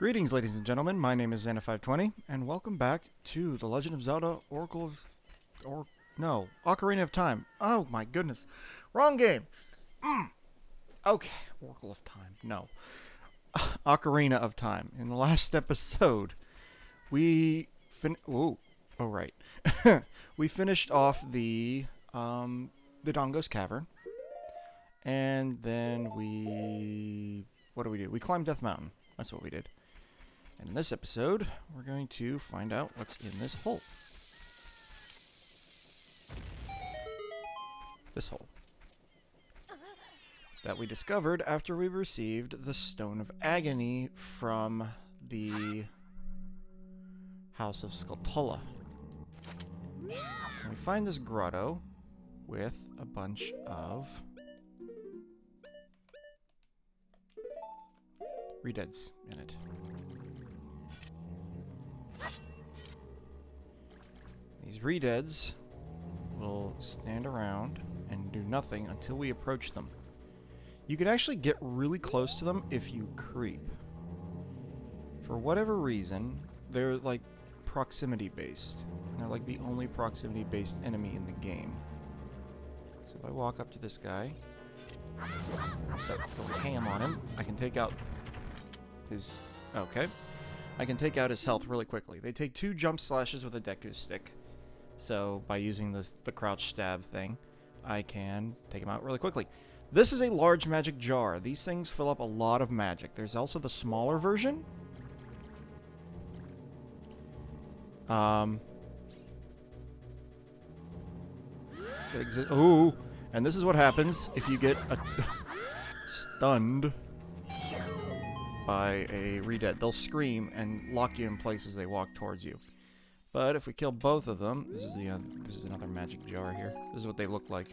Greetings, ladies and gentlemen. My name is Xana520, and welcome back to The Legend of Zelda Ocarina of Time. Oh my goodness. Wrong game. Okay, Oracle of Time. No. Ocarina of Time. In the last episode, we right. We finished off the Dongo's Cavern, and then what do? We climbed Death Mountain. That's what we did. And in this episode, we're going to find out what's in this hole. This hole. That we discovered after we received the Stone of Agony from the House of Skulltula. And we find this grotto with a bunch of redeads in it. These redeads will stand around and do nothing until we approach them. You can actually get really close to them if you creep. For whatever reason, they're like proximity based. They're like the only proximity based enemy in the game. So if I walk up to this guy, start going ham on him, I can take out his... Okay. I can take out his health really quickly. They take 2 jump slashes with a Deku stick. So by using the crouch stab thing, I can take him out really quickly. This is a large magic jar. These things fill up a lot of magic. There's also the smaller version. Ooh, and this is what happens if you get stunned by a redead. They'll scream and lock you in place as they walk towards you. But if we kill both of them, this is another magic jar here. This is what they look like.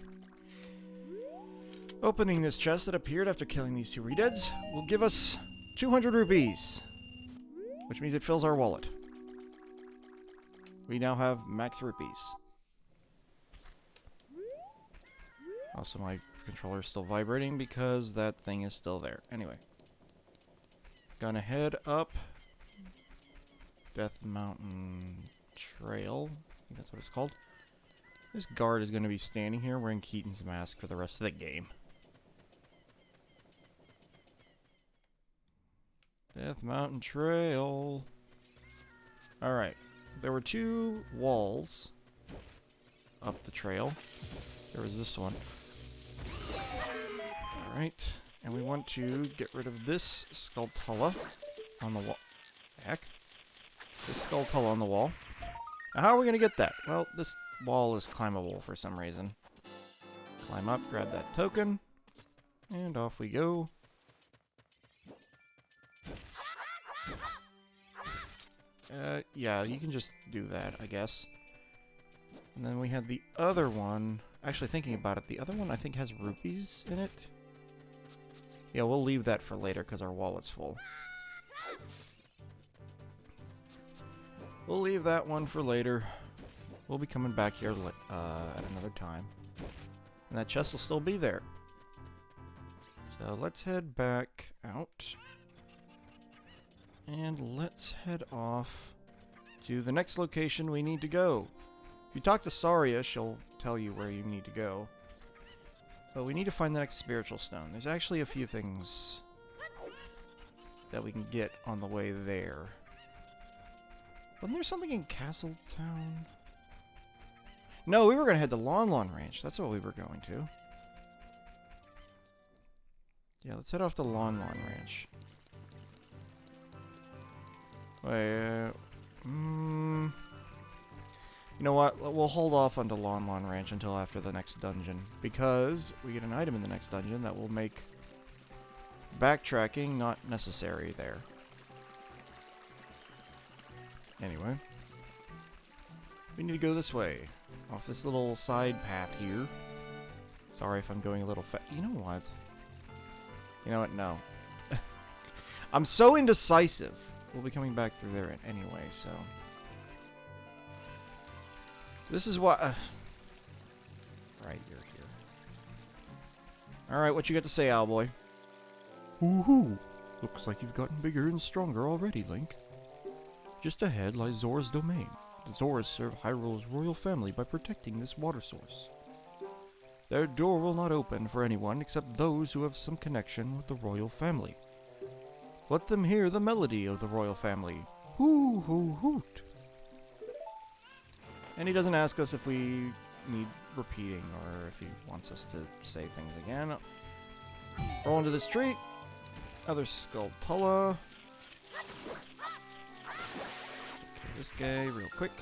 Opening this chest that appeared after killing these 2 redeads will give us 200 rupees, which means it fills our wallet. We now have max rupees. Also, my controller is still vibrating because that thing is still there. Anyway. Gonna head up Death Mountain Trail. I think that's what it's called. This guard is going to be standing here wearing Keaton's mask for the rest of the game. Death Mountain Trail. Alright. There were 2 walls up the trail. There was this one. Alright. And we want to get rid of this Skulltula on the wall. Heck. This Skulltula on the wall. Now, how are we going to get that? Well, this wall is climbable for some reason. Climb up, grab that token, and off we go. Yeah, you can just do that, I guess. And then we had the other one. Actually, thinking about it, the other one I think has rupees in it. Yeah, we'll leave that for later because our wallet's full. We'll leave that one for later. We'll be coming back here at another time. And that chest will still be there. So let's head back out. And let's head off to the next location we need to go. If you talk to Saria, she'll tell you where you need to go. But we need to find the next spiritual stone. There's actually a few things that we can get on the way there. Wasn't there something in Castle Town? No, we were going to head to Lon Lon Ranch. That's what we were going to. Yeah, let's head off to Lon Lon Ranch. Wait, you know what? We'll hold off onto Lon Lon Ranch until after the next dungeon. Because we get an item in the next dungeon that will make backtracking not necessary there. Anyway. We need to go this way. Off this little side path here. Sorry if I'm going a little fast. You know what? You know what? No. I'm so indecisive. We'll be coming back through there anyway, so... This is what... Right, you're here. Alright, what you got to say, Owlboy? Woohoo! Looks like you've gotten bigger and stronger already, Link. Just ahead lies Zora's domain. The Zoras serve Hyrule's royal family by protecting this water source. Their door will not open for anyone except those who have some connection with the royal family. Let them hear the melody of the royal family. Hoo hoo hoot! And he doesn't ask us if we need repeating or if he wants us to say things again. Roll into this tree. Another Skulltula. This guy real quick.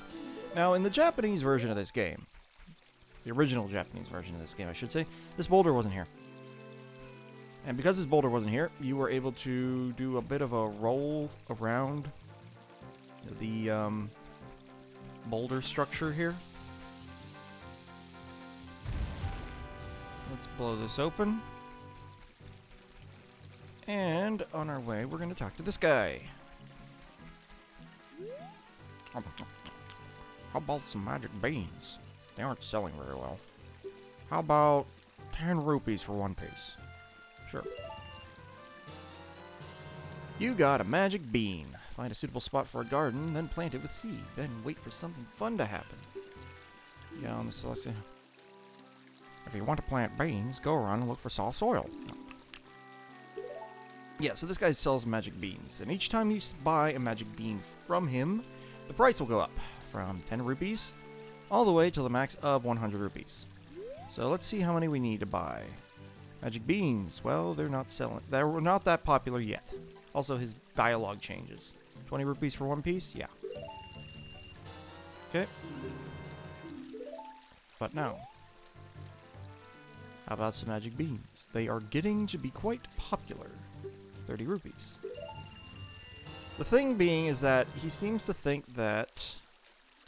Now, in the Japanese version of this game, the original Japanese version of this game, I should say, this boulder wasn't here. And because this boulder wasn't here, you were able to do a bit of a roll around the boulder structure here. Let's blow this open. And on our way, we're going to talk to this guy. How about some magic beans? They aren't selling very well. How about 10 rupees for one piece? Sure. You got a magic bean. Find a suitable spot for a garden, then plant it with seed. Then wait for something fun to happen. Yeah, on the selection. If you want to plant beans, go around and look for soft soil. Yeah, so this guy sells magic beans, and each time you buy a magic bean from him, the price will go up from 10 rupees all the way to the max of 100 rupees. So let's see how many we need to buy. Magic beans, well, they're not selling. They're not that popular yet. Also, his dialogue changes. 20 rupees for one piece? Yeah. Okay. But now, how about some magic beans? They are getting to be quite popular. 30 rupees. The thing being is that he seems to think that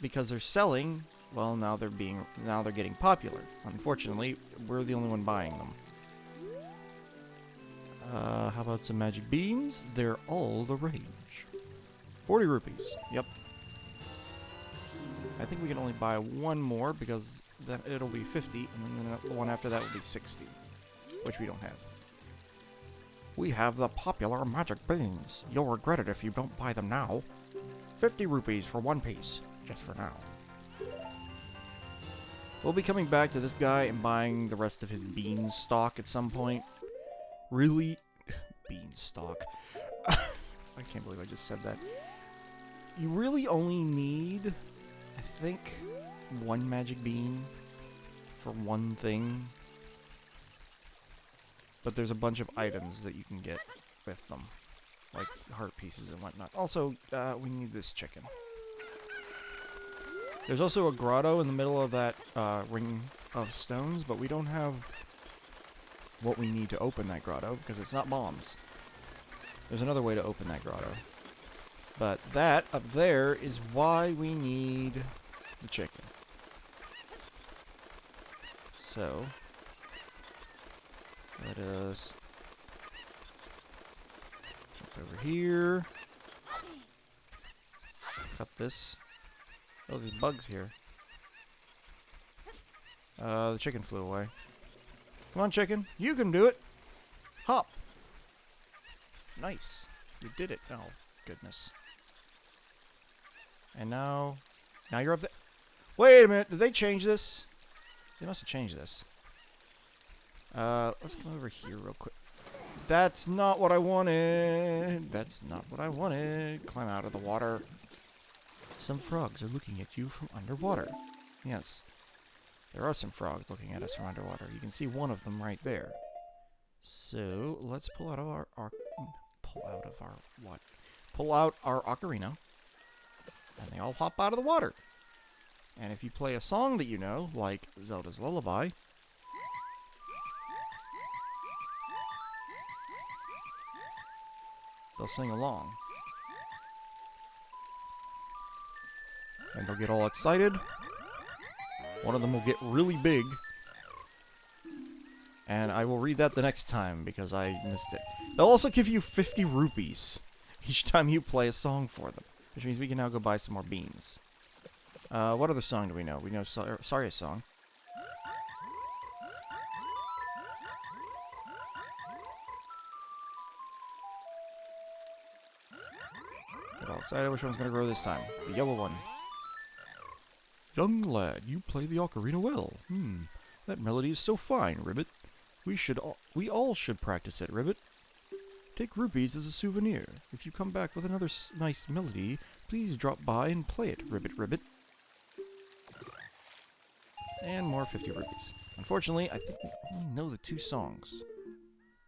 because they're selling, well, now they're getting popular. Unfortunately, we're the only one buying them. How about some magic beans? They're all the rage. 40 rupees. Yep. I think we can only buy one more because then it'll be 50, and then the one after that will be 60, which we don't have. We have the popular magic beans. You'll regret it if you don't buy them now. 50 rupees for one piece, just for now. We'll be coming back to this guy and buying the rest of his beanstalk at some point. Really? Beanstalk. I can't believe I just said that. You really only need, I think, one magic bean for one thing. But there's a bunch of items that you can get with them, like heart pieces and whatnot. Also, we need this chicken. There's also a grotto in the middle of that ring of stones, but we don't have what we need to open that grotto because it's not bombs. There's another way to open that grotto. But that up there is why we need the chicken. So let us jump over here. Cut this. Oh, there's bugs here. The chicken flew away. Come on, chicken. You can do it. Hop. Nice. You did it. Oh, goodness. And now you're up there. Wait a minute. Did they change this? They must have changed this. Let's come over here real quick. That's not what I wanted. That's not what I wanted. Climb out of the water. Some frogs are looking at you from underwater. Yes. There are some frogs looking at us from underwater. You can see one of them right there. So let's pull out our ocarina, and they all hop out of the water. And if you play a song that you know, like Zelda's Lullaby, they'll sing along. And they'll get all excited. One of them will get really big. And I will read that the next time because I missed it. They'll also give you 50 rupees each time you play a song for them. Which means we can now go buy some more beans. What other song do we know? We know Saria's song. Get all excited. Which one's going to grow this time? The yellow one. Young lad, you play the ocarina well. That melody is so fine, Ribbit. We all should practice it, Ribbit. Take rupees as a souvenir. If you come back with another nice melody, please drop by and play it, Ribbit Ribbit. And more 50 rupees. Unfortunately, I think we only know the 2 songs.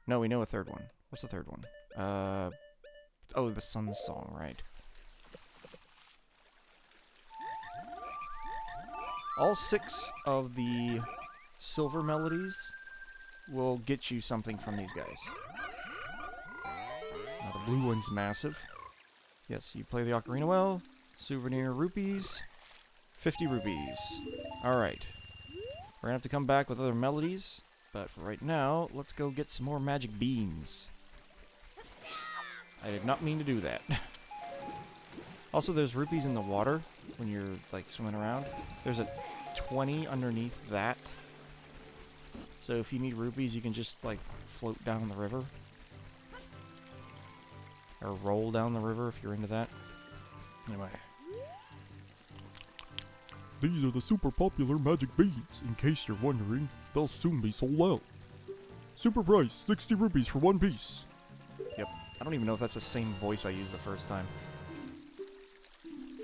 No, we know a third one. What's the third one? Oh, the Sun Song, right. All 6 of the silver melodies will get you something from these guys. Now, the blue one's massive. Yes, you play the ocarina well. Souvenir rupees. 50 rupees. Alright. We're gonna have to come back with other melodies, but for right now, let's go get some more magic beans. I did not mean to do that. Also, there's rupees in the water when you're, like, swimming around. There's a 20 underneath that. So if you need rupees, you can just, like, float down the river. Or roll down the river if you're into that. Anyway. These are the super popular magic beans. In case you're wondering, they'll soon be sold out. Super price, 60 rupees for 1 piece. Yep. I don't even know if that's the same voice I used the first time.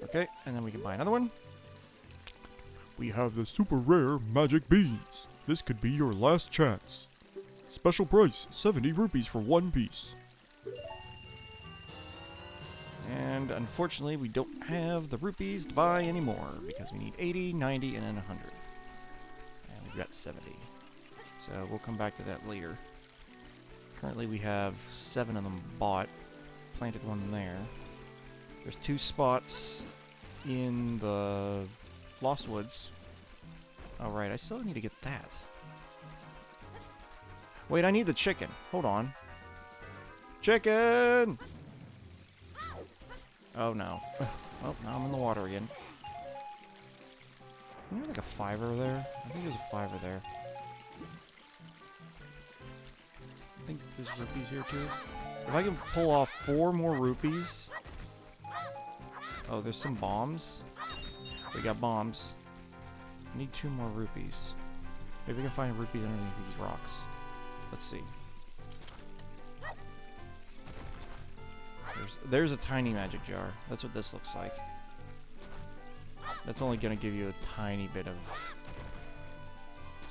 Okay, and then we can buy another one. We have the super rare magic beans. This could be your last chance. Special price, 70 rupees for 1 piece. And unfortunately, we don't have the rupees to buy anymore because we need 80, 90, and then 100. And we've got 70. So we'll come back to that later. Currently, we have 7 of them bought. Planted one there. There's 2 spots in the Lost Woods. Oh, right. I still need to get that. Wait, I need the chicken. Hold on. Chicken! Oh, no. Oh, now I'm in the water again. Isn't there like a 5er there? I think there's a 5er there. I think there's rupees here, too. If I can pull off 4 more rupees... Oh, there's some bombs. We got bombs. I need 2 more rupees. Maybe we can find rupees underneath these rocks. Let's see. There's a tiny magic jar. That's what this looks like. That's only gonna give you a tiny bit of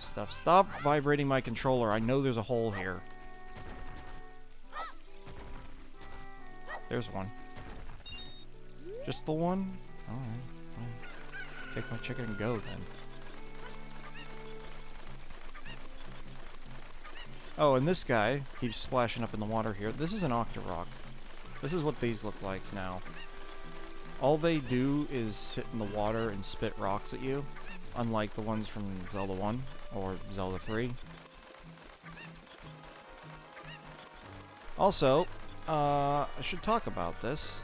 stuff. Stop vibrating my controller. I know there's a hole here. There's one. Just the one? Alright. Well, take my chicken and go then. Oh, and this guy keeps splashing up in the water here. This is an Octorok. This is what these look like now. All they do is sit in the water and spit rocks at you, unlike the ones from Zelda 1 or Zelda 3. Also, I should talk about this.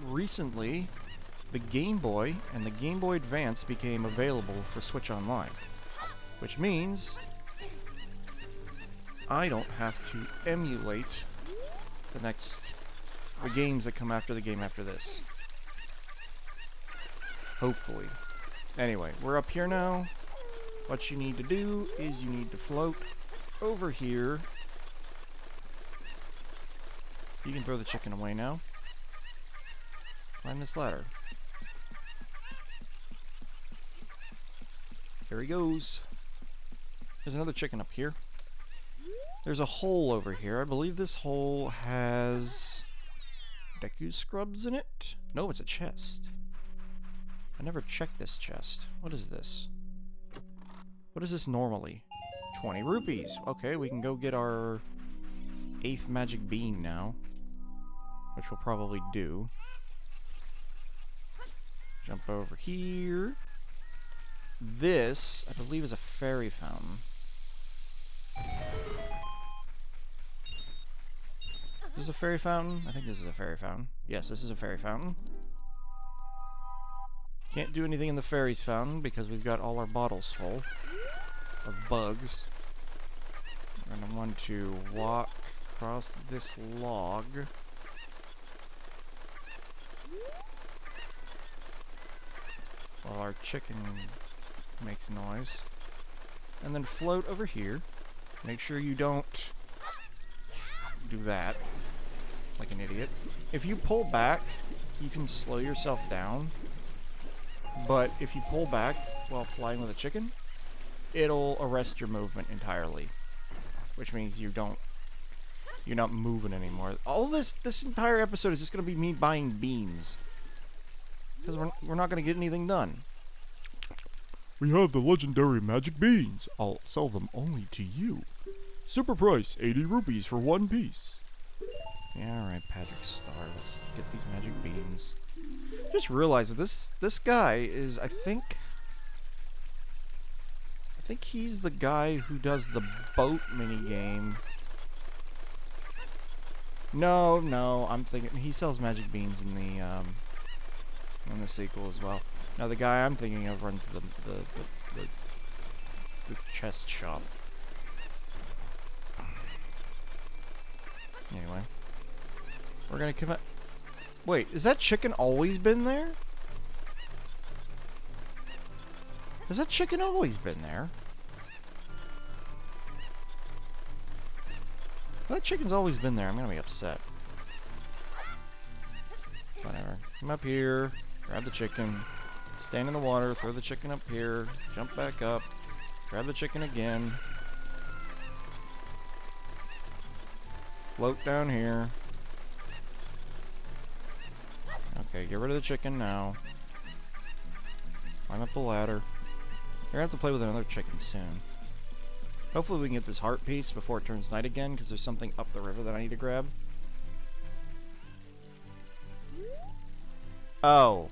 Recently, the Game Boy and the Game Boy Advance became available for Switch Online, which means I don't have to emulate the games that come after the game after this. Hopefully. Anyway, we're up here now. What you need to do is you need to float over here. You can throw the chicken away now. Climb this ladder. There he goes. There's another chicken up here. There's a hole over here. I believe this hole has Deku scrubs in it? No, it's a chest. I never checked this chest. What is this? What is this normally? 20 rupees. Okay, we can go get our 8th magic bean now, which we'll probably do. Jump over here. This, I believe, is a fairy fountain. Is this a fairy fountain? I think this is a fairy fountain. Yes, this is a fairy fountain. Can't do anything in the fairies fountain because we've got all our bottles full of bugs. We're going to want to walk across this log. There we go. And then we're going to want to our chicken makes noise. And then float over here. Make sure you don't do that like an idiot. If you pull back, you can slow yourself down. But if you pull back while flying with a chicken, it'll arrest your movement entirely. Which means you're not moving anymore. All this entire episode is just going to be me buying beans. Because we're not going to get anything done. We have the legendary magic beans. I'll sell them only to you. Super price, 80 rupees for one piece. Yeah, alright, Patrick Star. Let's get these magic beans. Just realized that this guy is, I think he's the guy who does the boat minigame. No, I'm thinking he sells magic beans in the sequel as well. Now the guy I'm thinking of runs the chest shop. Anyway, we're gonna come out. Wait, has that chicken always been there? Has that chicken always been there? That chicken's always been there. I'm gonna be upset. Whatever. Come up here, grab the chicken, stand in the water, throw the chicken up here, jump back up, grab the chicken again, float down here. Okay, get rid of the chicken now. Climb up the ladder. You're gonna have to play with another chicken soon. Hopefully we can get this heart piece before it turns night again, because there's something up the river that I need to grab. Oh.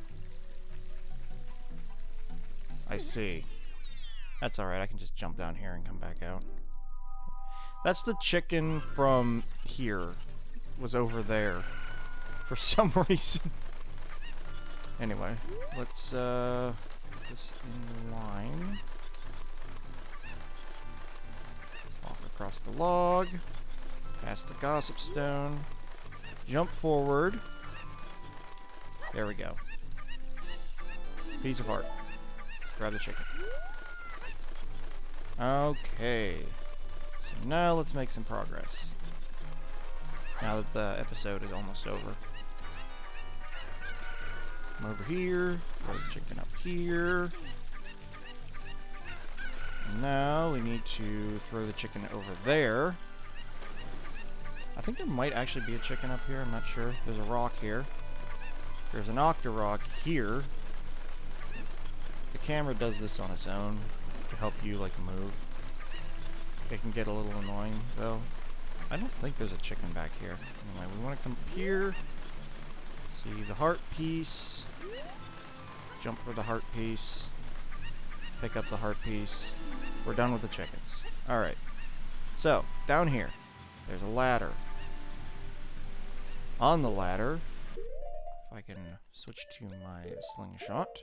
I see. That's alright, I can just jump down here and come back out. That's the chicken from here. Was over there. For some reason. Anyway, let's put this in line. Walk across the log. Past the gossip stone. Jump forward. There we go. Piece of heart. Grab the chicken. Okay. So now let's make some progress. Now that the episode is almost over. Come over here. Throw the chicken up here. And now we need to throw the chicken over there. I think there might actually be a chicken up here. I'm not sure. There's a rock here. There's an octorok here. The camera does this on its own to help you, like, move. It can get a little annoying, though. I don't think there's a chicken back here. Anyway, we want to come up here. See the heart piece. Jump for the heart piece. Pick up the heart piece. We're done with the chickens. Alright. So, down here, there's a ladder. On the ladder, if I can switch to my slingshot.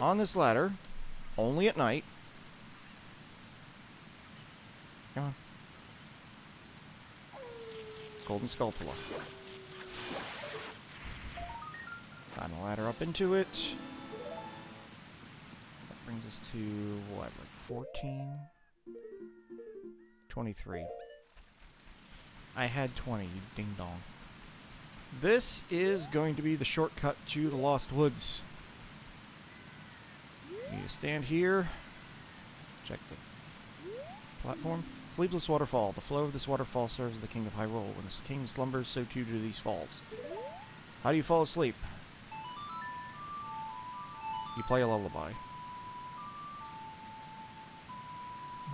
On this ladder, only at night. Come on. Golden Skulltula. Climb the ladder up into it. That brings us to, what, like 14? 23. I had 20, you ding dong. This is going to be the shortcut to the Lost Woods. You need to stand here. Check the platform. Sleepless Waterfall. The flow of this waterfall serves as the king of Hyrule. When the king slumbers, so too do these falls. How do you fall asleep? You play a lullaby.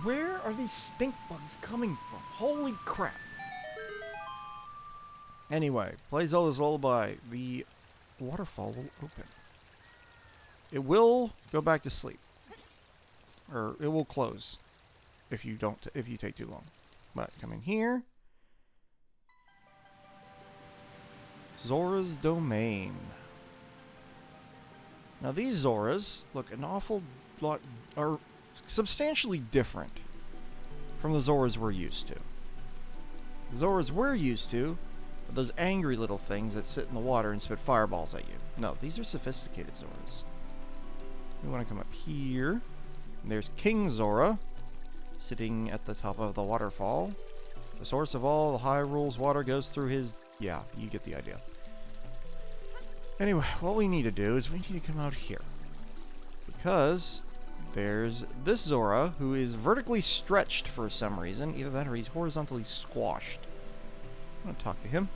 Where are these stink bugs coming from? Holy crap. Anyway, play Zelda's lullaby. The waterfall will open. It will go back to sleep. Or it will close. If you take too long. But come in here. Zora's Domain. Now these Zoras look an awful lot, are substantially different from the Zoras we're used to. The Zoras we're used to are those angry little things that sit in the water and spit fireballs at you. No, these are sophisticated Zoras. We want to come up here. And there's King Zora, sitting at the top of the waterfall. The source of all the Hyrule's water goes through his... Yeah, you get the idea. Anyway, what we need to do is we need to come out here. Because there's this Zora, who is vertically stretched for some reason. Either that or he's horizontally squashed. I'm going to talk to him.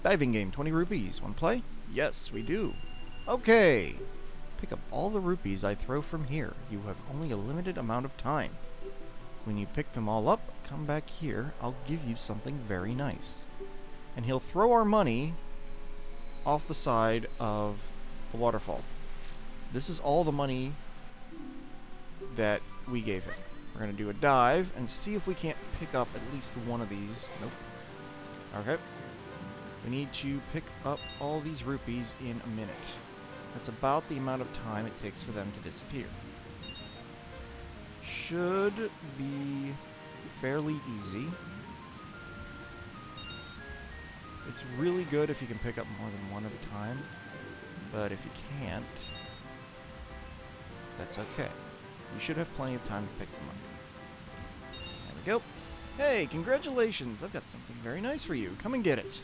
Diving game, 20 rupees. Want to play? Yes, we do. Okay. Pick up all the rupees I throw from here. You have only a limited amount of time. When you pick them all up, come back here. I'll give you something very nice. And he'll throw our money off the side of the waterfall. This is all the money that we gave him. We're going to do a dive and see if we can't pick up at least one of these. Nope. Okay. We need to pick up all these rupees in a minute. That's about the amount of time it takes for them to disappear. Should be fairly easy. It's really good if you can pick up more than one at a time, but if you can't, that's okay. You should have plenty of time to pick them up. There we go. Hey, congratulations! I've got something very nice for you. Come and get it.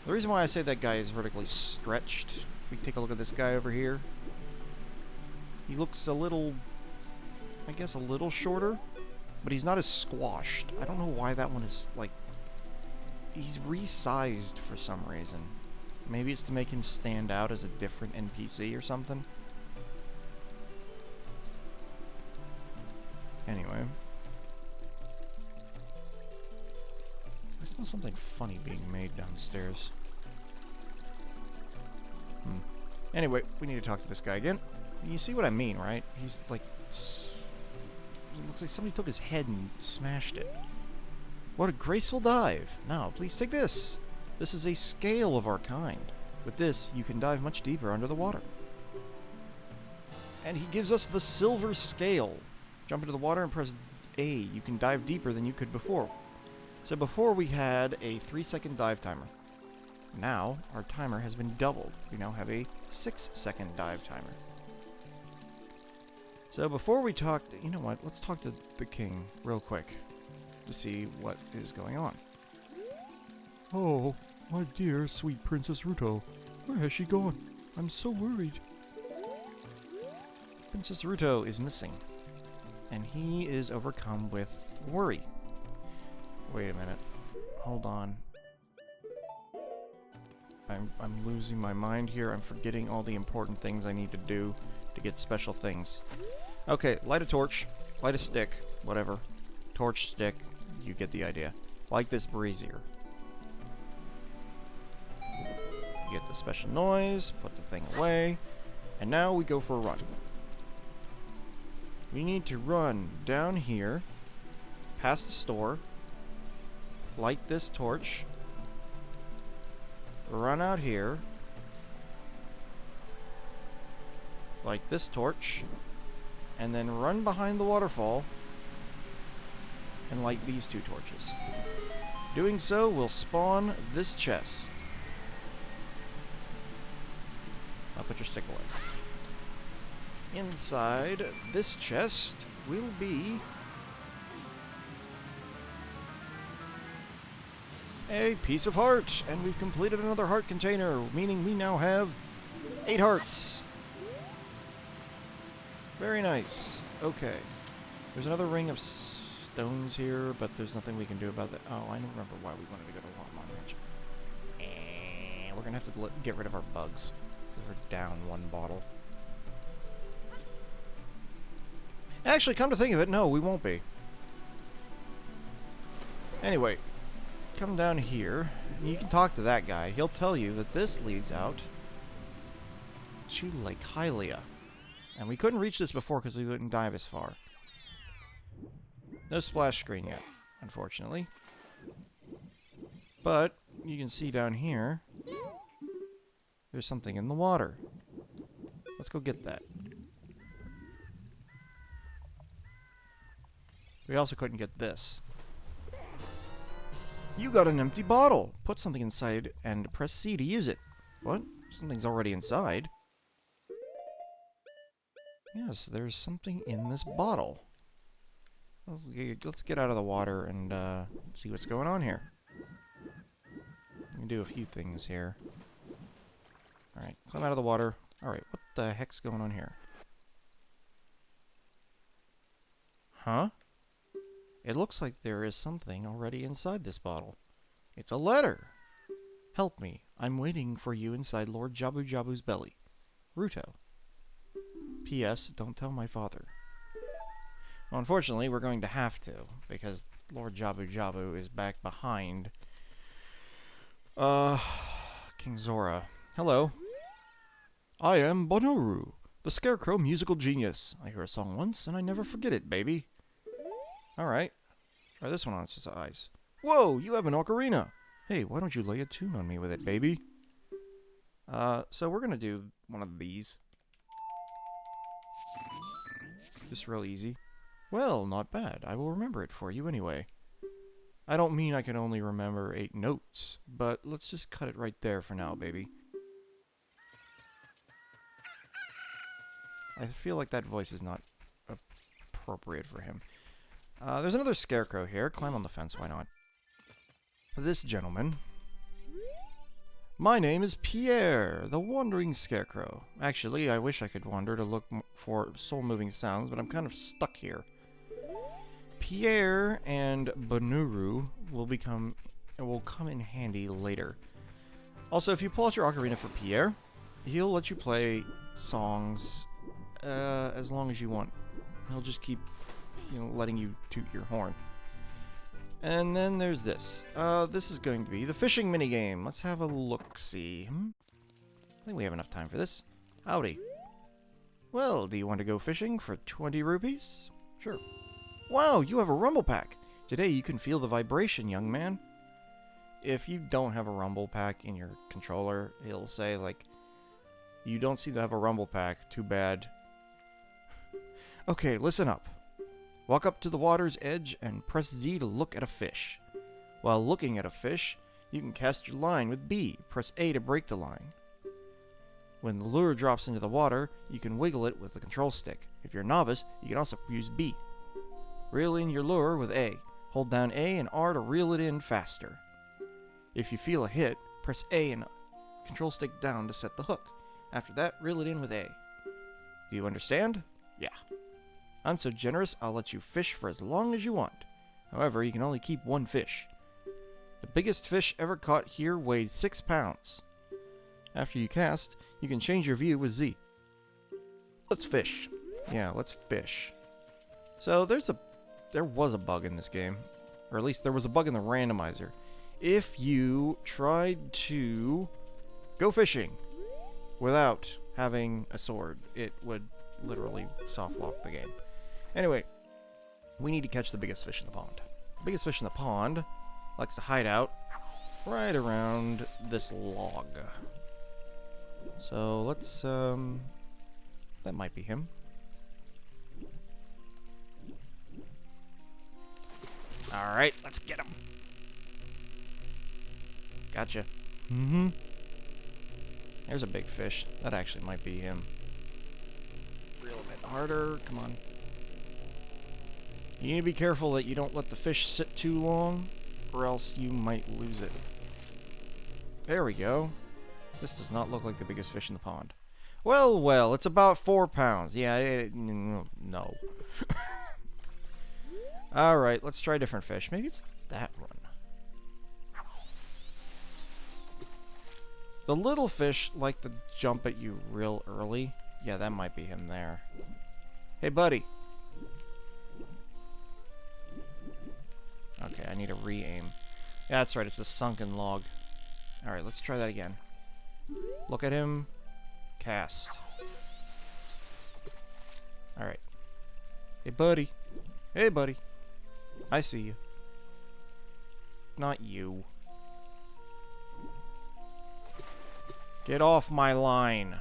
The reason why I say that guy is vertically stretched, if we take a look at this guy over here, he looks a little, I guess a little shorter, but he's not as squashed. I don't know why that one is, like, he's resized for some reason. Maybe it's to make him stand out as a different NPC or something. Anyway. I smell something funny being made downstairs. Anyway, we need to talk to this guy again. You see what I mean, right? He's like... It looks like somebody took his head and smashed it. What a graceful dive. Now, please take this. This is a scale of our kind. With this, you can dive much deeper under the water. And he gives us the silver scale. Jump into the water and press A. You can dive deeper than you could before. So before we had a 3-second dive timer. Now, our timer has been doubled. We now have a 6-second dive timer. So before we talk, you know what, let's talk to the king real quick to see what is going on. Oh, my dear sweet Princess Ruto. Where has she gone? I'm so worried. Princess Ruto is missing, and he is overcome with worry. Wait a minute. Hold on. I'm losing my mind here. I'm forgetting all the important things I need to do to get special things. Okay, light a torch. Light a stick. Whatever. Torch, stick. You get the idea. Like this brazier. You get the special noise. Put the thing away. And now we go for a run. We need to run down here. Past the store. Light this torch. Run out here. Light this torch. And then run behind the waterfall. And light these 2 torches. Doing so will spawn this chest. I'll put your stick away. Inside this chest will be a piece of heart, and we've completed another heart container, meaning we now have 8 hearts. Very nice. Okay. There's another ring of stones here, but there's nothing we can do about that. Oh, I don't remember why we wanted to go to Longmont Mansion. We're gonna have to get rid of our bugs. We're down 1 bottle. Actually, come to think of it, no, we won't be. Anyway, come down here. You can talk to that guy. He'll tell you that this leads out to Lake Hylia. And we couldn't reach this before because we wouldn't dive as far. No splash screen yet, unfortunately. But you can see down here, there's something in the water. Let's go get that. We also couldn't get this. You got an empty bottle. Put something inside and press C to use it. What? Something's already inside. Yes, there's something in this bottle. Let's get out of the water and see what's going on here. We can do a few things here. Alright, climb out of the water. Alright, what the heck's going on here? Huh? It looks like there is something already inside this bottle. It's a letter! Help me. I'm waiting for you inside Lord Jabu Jabu's belly. Ruto. P.S. Don't tell my father. Well, unfortunately, we're going to have to, because Lord Jabu Jabu is back behind King Zora. Hello. I am Bonoru, the Scarecrow musical genius. I hear a song once, and I never forget it, baby. Alright. Try this one on its eyes. Whoa, you have an ocarina! Hey, why don't you lay a tune on me with it, baby? So we're gonna do one of these. Just real easy. Well, not bad. I will remember it for you anyway. I don't mean I can only remember 8 notes, but let's just cut it right there for now, baby. I feel like that voice is not appropriate for him. There's another scarecrow here. Climb on the fence, why not? This gentleman. My name is Pierre, the Wandering Scarecrow. Actually, I wish I could wander to look for soul-moving sounds, but I'm kind of stuck here. Pierre and Bonuru will come in handy later. Also, if you pull out your ocarina for Pierre, he'll let you play songs as long as you want. He'll just keep, letting you toot your horn. And then there's this. This is going to be the fishing minigame. Let's have a look-see. I think we have enough time for this. Howdy. Well, do you want to go fishing for 20 rupees? Sure. Wow, you have a rumble pack. Today you can feel the vibration, young man. If you don't have a rumble pack in your controller, it'll say, you don't seem to have a rumble pack. Too bad. Okay, listen up. Walk up to the water's edge and press Z to look at a fish. While looking at a fish, you can cast your line with B. Press A to break the line. When the lure drops into the water, you can wiggle it with the control stick. If you're a novice, you can also use B. Reel in your lure with A. Hold down A and R to reel it in faster. If you feel a hit, press A and control stick down to set the hook. After that, reel it in with A. Do you understand? Yeah. I'm so generous, I'll let you fish for as long as you want. However, you can only keep 1 fish. The biggest fish ever caught here weighed 6 pounds. After you cast, you can change your view with Z. Let's fish. Yeah, let's fish. So there was a bug in this game. Or at least there was a bug in the randomizer. If you tried to go fishing without having a sword, it would literally soft lock the game. Anyway, we need to catch the biggest fish in the pond. The biggest fish in the pond likes to hide out right around this log. So let's, that might be him. Alright, let's get him. Gotcha. There's a big fish. That actually might be him. Reel a bit harder. Come on. You need to be careful that you don't let the fish sit too long, or else you might lose it. There we go. This does not look like the biggest fish in the pond. Well, it's about 4 pounds. Yeah, no. Alright, let's try a different fish. Maybe it's that one. The little fish like to jump at you real early. Yeah, that might be him there. Hey, buddy. Okay, I need to re-aim. Yeah, that's right, it's a sunken log. Alright, let's try that again. Look at him. Cast. Alright. Hey, buddy. Hey, buddy. I see you. Not you. Get off my line.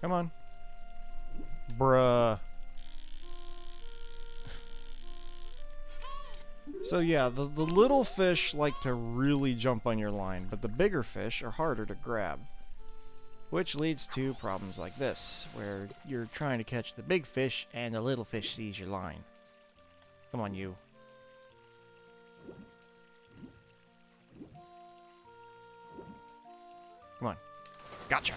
Come on. Bruh. So yeah, the little fish like to really jump on your line, but the bigger fish are harder to grab. Which leads to problems like this, where you're trying to catch the big fish and the little fish sees your line. Come on, you. Come on. Gotcha.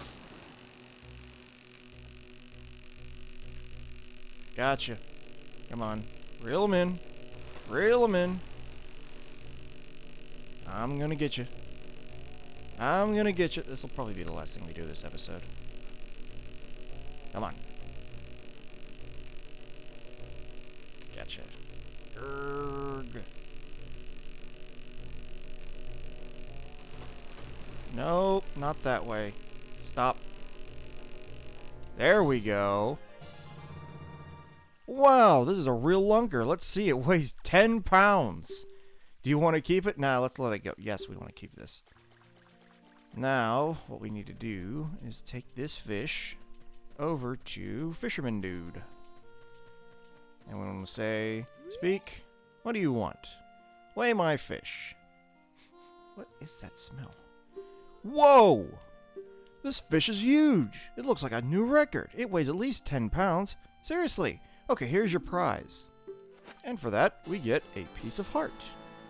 Gotcha. Come on. Reel him in. Reel him in. I'm gonna get you. I'm gonna get you. This will probably be the last thing we do this episode. Come on. Gotcha. Urgh. Nope, not that way. Stop. There we go. Wow, this is a real lunker. Let's see, it weighs 10 pounds. Do you want to keep it? Nah, let's let it go. Yes, we want to keep this. Now, what we need to do is take this fish over to Fisherman Dude. And we want to say, speak, what do you want? Weigh my fish. What is that smell? Whoa! This fish is huge. It looks like a new record. It weighs at least 10 pounds. Seriously. Okay, here's your prize. And for that, we get a piece of heart.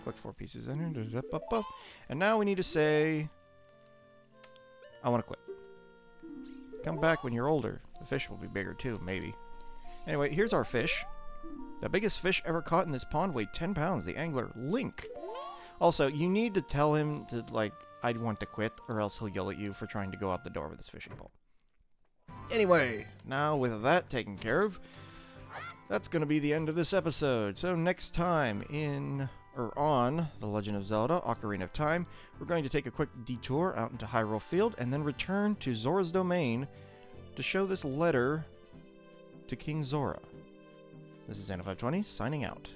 Click 4 pieces in here. And now we need to say, I want to quit. Come back when you're older. The fish will be bigger too, maybe. Anyway, here's our fish. The biggest fish ever caught in this pond weighed 10 pounds. The angler, Link. Also, you need to tell him to, like, I want to quit, or else he'll yell at you for trying to go out the door with his fishing pole. Anyway, now with that taken care of, that's going to be the end of this episode. So next time on The Legend of Zelda, Ocarina of Time, we're going to take a quick detour out into Hyrule Field and then return to Zora's domain to show this letter to King Zora. This is Xana520 signing out.